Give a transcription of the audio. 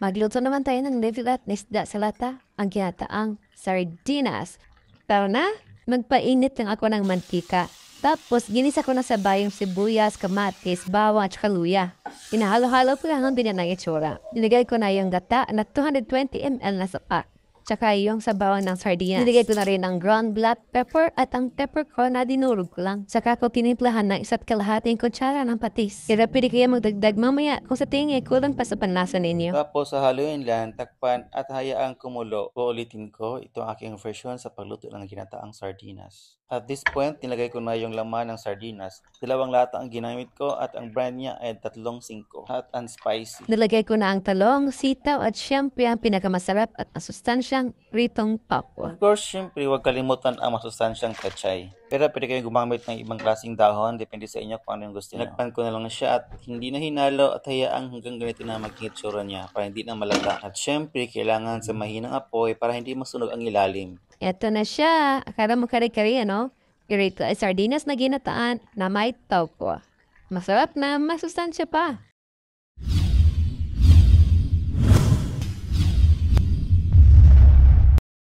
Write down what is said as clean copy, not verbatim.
Magluto naman tayo ng livelat na isda sa lata, ang ginataang sardinas. Tara na, magpainit lang ako ng mantika. Tapos, ginisa ko na sa bayong sibuyas, kamatis, bawang at saka luya. Inahalo-halo ko lang ang ganyan ng itsura. Nilagay ko na yung gata na 220 ml na sapa. Tsaka yung sabawan ng sardinas. Nilagay ko na rin ang ground black pepper at ang peppercorn na dinurog ko lang. Saka ko tinimplahan ng 1.5 kutsara ng patis. Kaya pwede kayo magdagdag mamaya kung sa tingin kulang pa sa panlasa ninyo. Tapos hahaluin lang, takpan at hayaang kumulo. Uulitin ko, ito ang aking version sa pagluto ng ginataang sardinas. At this point, nilagay ko na yung laman ng sardinas. 2 lata ang ginamit ko at ang brand niya ay 3-5 hot and spicy. Nilagay ko na ang talong, sitaw at syempre ang pinakamasarap at masustansyang ritong papwa. Of course, syempre, huwag kalimutan ang masustansyang pechay. Pero pwede kayong gumamit ng ibang klaseng dahon, depende sa inyo kung ano yung gusto niyo. Nagpan ko na lang siya at hindi na hinalo at hayaang hanggang ganito na maging itsura niya para hindi na malata. At syempre, kailangan sa mahinang apoy para hindi masunog ang ilalim. Eto na siya. Akala mo kare-kare, ano? Irito ay sardinas na ginataan na may taupo. Masarap na masustansya pa.